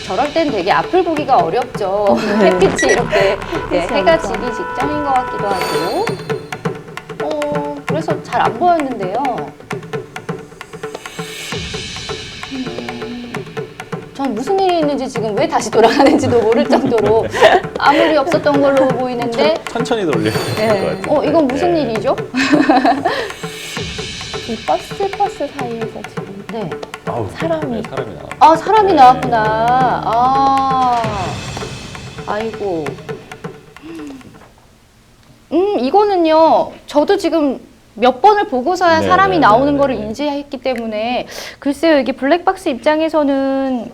저럴 땐 되게 앞을 보기가 어렵죠. 햇빛이 이렇게 해가 지기 직전인 것 같기도 하고. 그래서 잘 안 보였는데요. 전 무슨 일이 있는지 지금 왜 다시 돌아가는지도 모를 정도로 아무 일이 없었던 걸로 보이는데. 천천히 돌려야 될 것 같아요. 이건 무슨 네. 일이죠? 이 버스 사이에서 지금 네. 아우, 사람이. 네, 사람이 나와. 사람이 네. 나왔구나. 아이고. 이거는요, 저도 지금 몇 번을 보고서야 네, 사람이 네, 나오는 네, 거를 네. 인지했기 때문에, 글쎄요, 이게 블랙박스 입장에서는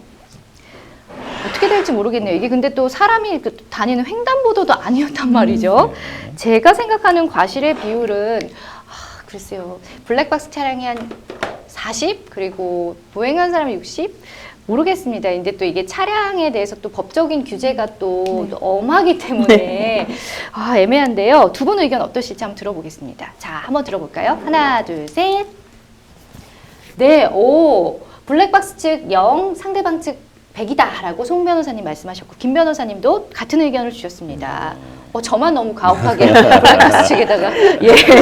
어떻게 될지 모르겠네요. 이게 근데 또 사람이 다니는 횡단보도도 아니었단 말이죠. 제가 생각하는 과실의 비율은, 글쎄요, 블랙박스 차량이 한 40? 그리고 보행한 사람이 60? 모르겠습니다. 근데 또 이게 차량에 대해서 또 법적인 규제가 또 엄하기 때문에 애매한데요. 두 분 의견 어떠실지 한번 들어보겠습니다. 자, 한번 들어볼까요? 하나, 둘, 셋. 네, 블랙박스 측 0, 상대방 측 100이다 라고 송 변호사님 말씀하셨고, 김 변호사님도 같은 의견을 주셨습니다. 저만 너무 가혹하게 블랙박스 측에다가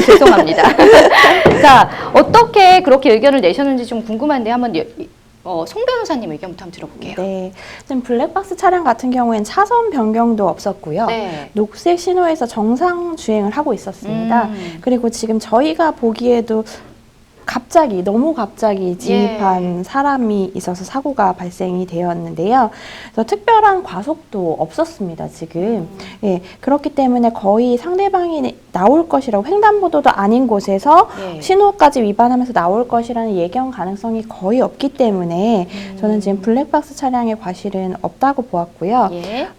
죄송합니다. 자, 어떻게 그렇게 의견을 내셨는지 좀 궁금한데 한번 송 변호사님 의견부터 한번 들어볼게요. 네, 지금 블랙박스 차량 같은 경우에는 차선 변경도 없었고요. 네. 녹색 신호에서 정상 주행을 하고 있었습니다. 그리고 지금 저희가 보기에도 너무 갑자기 진입한 사람이 있어서 사고가 발생이 되었는데요. 그래서 특별한 과속도 없었습니다, 지금. 그렇기 때문에 거의 상대방이 나올 것이라고, 횡단보도도 아닌 곳에서 신호까지 위반하면서 나올 것이라는 예견 가능성이 거의 없기 때문에 저는 지금 블랙박스 차량의 과실은 없다고 보았고요.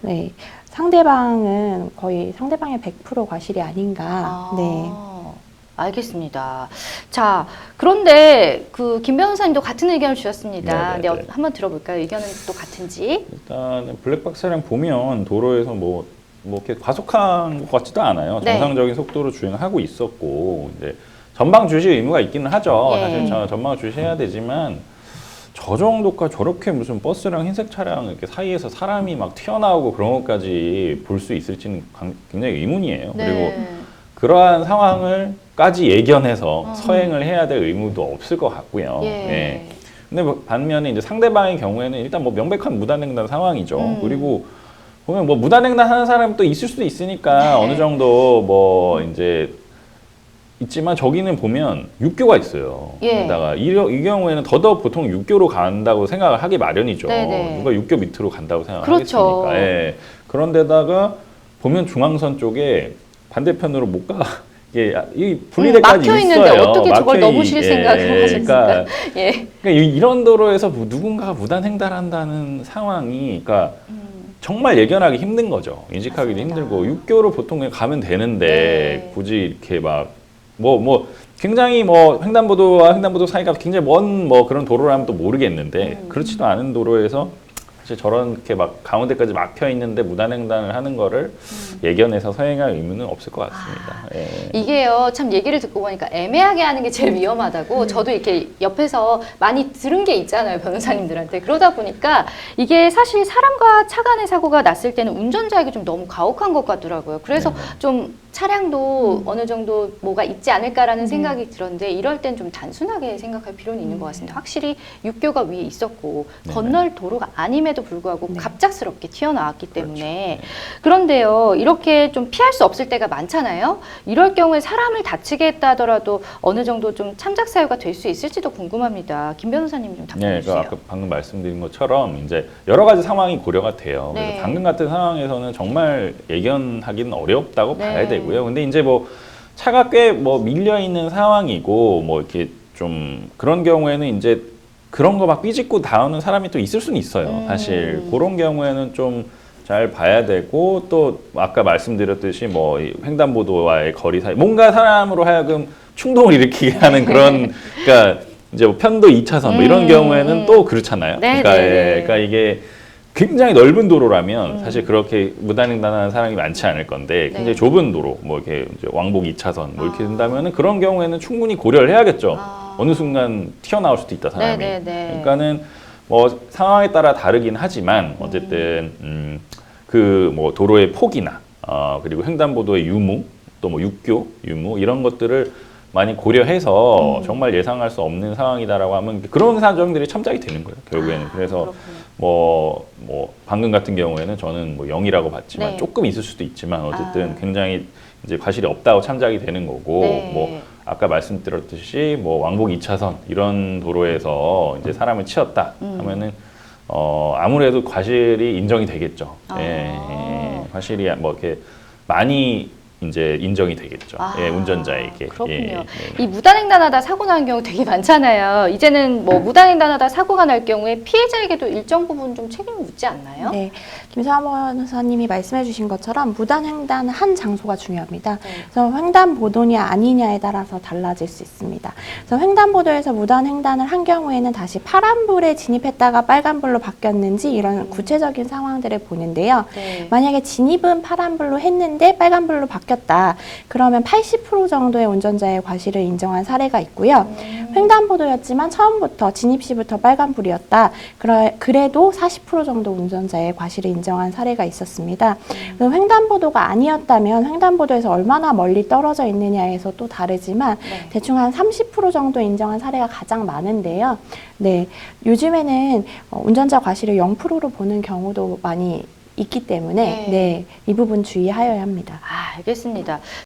네. 상대방은 거의 상대방의 100% 과실이 아닌가. 네. 알겠습니다. 자, 그런데 김 변호사님도 같은 의견을 주셨습니다. 네. 한번 들어볼까요? 의견은 또 같은지? 일단 블랙박스 차량 보면 도로에서 뭐 이렇게 과속한 것 같지도 않아요. 정상적인 속도로 주행하고 있었고, 이제 전방 주시 의무가 있기는 하죠. 사실 전방 주시해야 되지만 저 정도까지 저렇게 무슨 버스랑 흰색 차량 이렇게 사이에서 사람이 막 튀어나오고 그런 것까지 볼 수 있을지는 굉장히 의문이에요. 그리고 그러한 상황을까지 예견해서 서행을 해야 될 의무도 없을 것 같고요. 근데 반면에 이제 상대방의 경우에는 일단 뭐 명백한 무단횡단 상황이죠. 그리고 보면 뭐 무단횡단 하는 사람이 또 있을 수도 있으니까 어느 정도 뭐 이제 있지만 저기는 보면 육교가 있어요. 게다가 이 경우에는 더더욱 보통 육교로 간다고 생각을 하기 마련이죠. 누가 육교 밑으로 간다고 생각하겠습니까? 그런데다가 보면 중앙선 쪽에 반대편으로 못 가. 이 분리대까지 막혀 있는데 있어요. 어떻게 저걸 넘으실 생각을 하셨을까? 그러니까 이런 도로에서 누군가가 무단횡단한다는 상황이, 그러니까 정말 예견하기 힘든 거죠. 인식하기도 힘들고, 육교로 보통 그냥 가면 되는데 굳이 이렇게 굉장히 횡단보도와 횡단보도 사이가 굉장히 먼 그런 도로라면 또 모르겠는데 그렇지도 않은 도로에서 사실 저렇게 막 가운데까지 막혀 있는데 무단횡단을 하는 거를 예견해서 서행할 의무는 없을 것 같습니다. 이게요, 참 얘기를 듣고 보니까 애매하게 하는 게 제일 위험하다고 저도 이렇게 옆에서 많이 들은 게 있잖아요, 변호사님들한테. 그러다 보니까 이게 사실 사람과 차 간의 사고가 났을 때는 운전자에게 좀 너무 가혹한 것 같더라고요. 그래서 좀 차량도 어느 정도 뭐가 있지 않을까라는 생각이 들었는데, 이럴 땐 좀 단순하게 생각할 필요는 있는 것 같습니다. 확실히 육교가 위에 있었고 건널 도로가 아님에도 불구하고 갑작스럽게 튀어나왔기 때문에. 그런데요, 이렇게 좀 피할 수 없을 때가 많잖아요. 이럴 경우에 사람을 다치게 했다 하더라도 어느 정도 좀 참작 사유가 될 수 있을지도 궁금합니다. 김 변호사님 좀 답변해 주세요. 아까 방금 말씀드린 것처럼 이제 여러 가지 상황이 고려가 돼요. 그래서 방금 같은 상황에서는 정말 예견하기는 어렵다고 봐야 되고요. 근데 이제 차가 꽤 밀려 있는 상황이고 이렇게 좀 그런 경우에는 이제 그런 거 막 삐짓고 나오는 사람이 또 있을 수는 있어요. 사실 그런 경우에는 좀 잘 봐야 되고, 또 아까 말씀드렸듯이 횡단보도와의 거리 사이 뭔가 사람으로 하여금 충동을 일으키게 하는 그런 그러니까 이제 편도 2차선 이런 경우에는 또 그렇잖아요. 그러니까 이게 굉장히 넓은 도로라면 사실 그렇게 무단횡단하는 사람이 많지 않을 건데, 굉장히 좁은 도로, 이렇게 이제 왕복 2차선 이렇게 된다면은 그런 경우에는 충분히 고려를 해야겠죠. 어느 순간 튀어나올 수도 있다, 사람이. 그러니까는 뭐 상황에 따라 다르긴 하지만 어쨌든 그 뭐 도로의 폭이나 그리고 횡단보도의 유무 또 뭐 육교 유무 이런 것들을 많이 고려해서 정말 예상할 수 없는 상황이다라고 하면 그런 사정들이 첨작이 되는 거예요 결국에는. 그래서 뭐 방금 같은 경우에는 저는 뭐 0이라고 봤지만 네. 조금 있을 수도 있지만 어쨌든 굉장히 이제 과실이 없다고 참작이 되는 거고 네. 뭐 아까 말씀드렸듯이 뭐 왕복 2차선 이런 도로에서 이제 사람을 치었다 하면은 아무래도 과실이 인정이 되겠죠. 예, 과실이 뭐 이렇게 많이 이제 인정이 되겠죠. 예, 운전자에게. 그렇군요. 예. 이 무단횡단하다 사고 나는 경우 되게 많잖아요. 이제는 뭐 무단횡단하다 사고가 날 경우에 피해자에게도 일정 부분 좀 책임을 묻지 않나요? 네, 김사원 변호사님이 말씀해주신 것처럼 무단횡단 한 장소가 중요합니다. 그래서 횡단보도냐 아니냐에 따라서 달라질 수 있습니다. 그래서 횡단보도에서 무단횡단을 한 경우에는 다시 파란불에 진입했다가 빨간불로 바뀌었는지 이런 구체적인 상황들을 보는데요. 네. 만약에 진입은 파란불로 했는데 빨간불로 바뀌었다. 그러면 80% 정도의 운전자의 과실을 인정한 사례가 있고요. 횡단보도였지만 처음부터 진입 시부터 빨간불이었다. 그래도 40% 정도 운전자의 과실을 인정한 사례가 있었습니다. 그럼 횡단보도가 아니었다면 횡단보도에서 얼마나 멀리 떨어져 있느냐에서 또 다르지만 네. 대충 한 30% 정도 인정한 사례가 가장 많은데요. 네, 요즘에는 운전자 과실을 0%로 보는 경우도 많이 있기 때문에 이 부분 주의하여야 합니다. 알겠습니다.